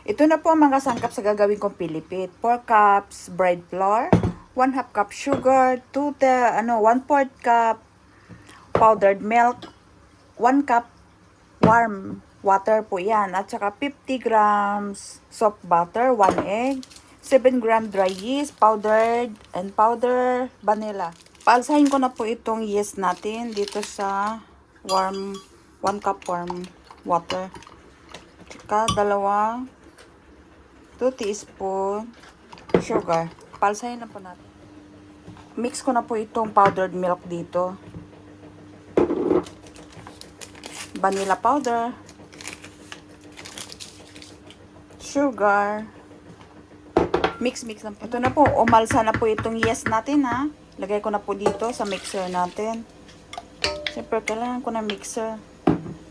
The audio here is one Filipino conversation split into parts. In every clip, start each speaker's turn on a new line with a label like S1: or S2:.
S1: Ito na po ang mga sangkap sa gagawin kong pilipit. 4 cups bread flour, 1/2 cup sugar, 1/4 cup powdered milk, 1 cup warm water po yan. At saka 50 grams soft butter, 1 egg, 7 gram dry yeast, powdered and powder vanilla. Paalsahin ko na po itong yeast natin dito sa 1 cup warm water. Tsaka 2 teaspoon sugar. Paalsahin na po natin. Mix ko na po itong powdered milk dito. Vanilla powder, sugar, mix lang po. Ito na po, umalsa na po itong yeast natin ha. Lagay ko na po dito sa mixer natin. Siyempre, kailangan ko na mixer.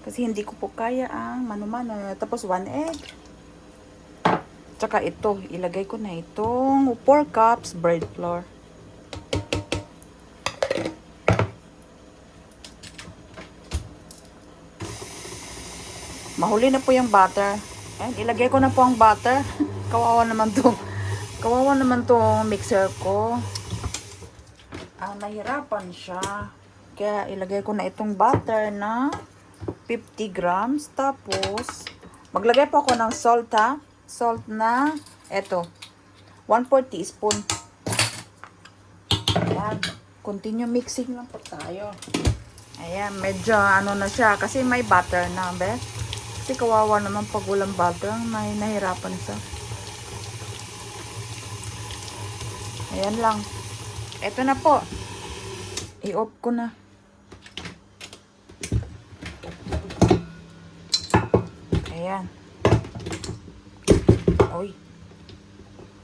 S1: Kasi hindi ko po kaya ang mano-mano. Tapos 1 egg. Tsaka ito, ilagay ko na itong 4 cups bread flour. Mahuli na po yung butter. Ayan, ilagay ko na po ang butter. Kawawa naman tong mixer ko. Nahirapan siya. Kaya ilagay ko na itong butter na 50 grams. Tapos, maglagay po ako ng salt ha. Salt na, eto, 1/4 teaspoon. Ayan, continue mixing lang po tayo. Ayan, medyo ano na siya. Kasi may butter na, be. Kasi kawawa naman pag walang butter, may nahirapan siya. Ayan lang. Ito na po. I-off ko na. Ayan. Uy.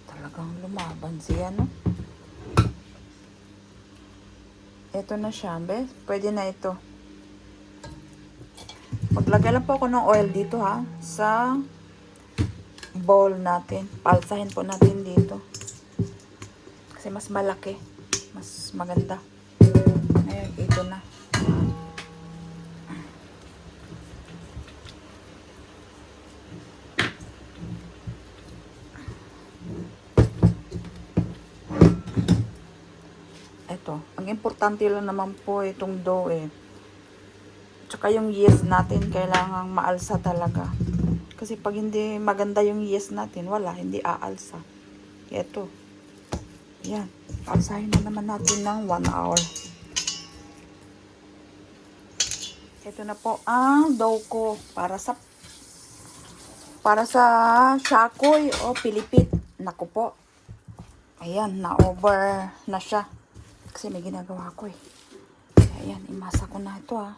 S1: Talagang lumaban siya, no? Ito na siya, be. Pwede na ito. Maglagay lang po ako ng oil dito ha, sa bowl natin. Palsahin po natin dito. Kasi mas malaki, mas maganda. Ayan, ito na. Ito, ang importante lang naman po itong dough eh. Tsaka yung yeast natin, kailangang maalsa talaga. Kasi pag hindi maganda yung yeast natin, wala, hindi aalsa. Ito. Yan. Alsahin na naman natin ng 1 hour. Ito na po ang dough ko para sa shakoy o pilipit. Naku po. Ayan, na-over na siya. Kasi may ginagawa ko eh. Ayan, imasa ko na ito ah.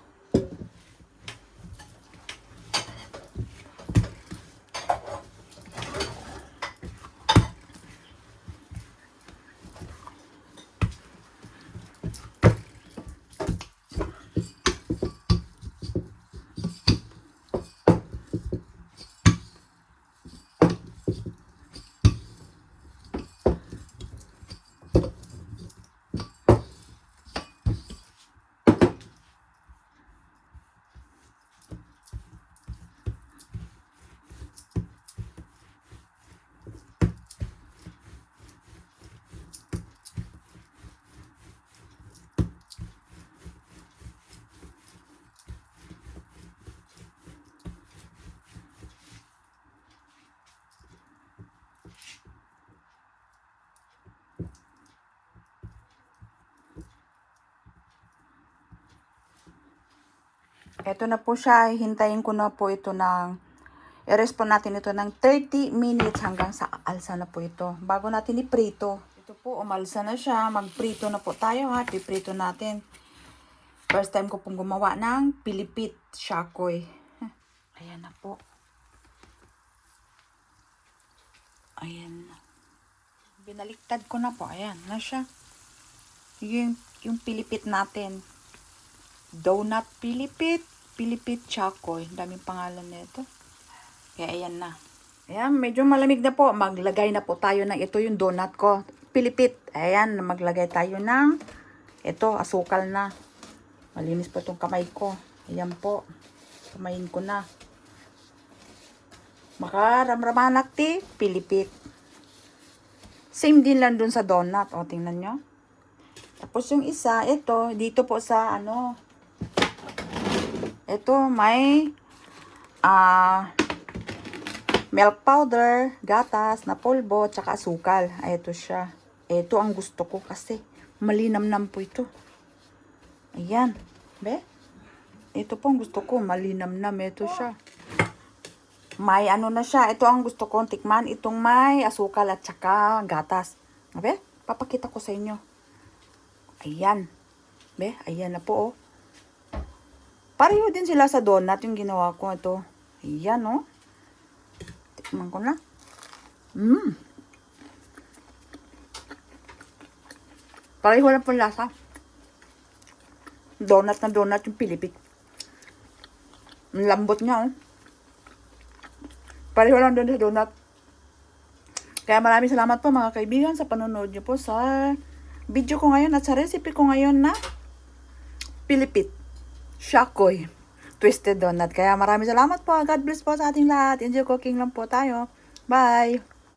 S1: Ito na po siya. Hintayin ko na po ito ng i-rest po natin ito ng 30 minutes hanggang sa alsa na po ito. Bago natin iprito. Ito po, umalsa na siya. Magprito na po tayo ha. Piprito natin. First time ko pong gumawa ng pilipit shakoy. Ayan na po. Ayan. Binaliktad ko na po. Ayan na siya. Yung pilipit natin. Donut pilipit. Pilipit shakoy. Daming pangalan nito. Kaya ayan na. Ayan, medyo malamig na po. Maglagay na po tayo ng ito yung donut ko. Pilipit. Ayan, maglagay tayo ng ito, asukal na. Malinis po itong kamay ko. Ayan po. Kamayin ko na. Makaramramanak ti Pilipit. Same din lang dun sa donut. O, tingnan nyo. Tapos yung isa, ito, dito po sa, ito, may, milk powder, gatas, na polvo, tsaka asukal. Ay, ito siya. Ito ang gusto ko kasi malinamnam po ito. Ayan. Be? Ito po ang gusto ko. Malinamnam. Ito siya. May ano na siya. Ito ang gusto kong tikman. Itong may asukal at tsaka gatas. Be? Papakita ko sa inyo. Ayan. Be? Ayan na po, oh. Pareho din sila sa donut yung ginawa ko. Ito. Ayan, oh. Tikman ko na. Pareho lang po lasa. Donut na donut yung Pilipit. Ang lambot niya, oh. Pareho lang doon sa donut. Kaya maraming salamat po mga kaibigan sa panonood niyo po sa video ko ngayon at sa recipe ko ngayon na Pilipit. Shakoy. Twisted donut. Kaya maraming salamat po. God bless po sa ating lahat. Enjoy cooking lang po tayo. Bye!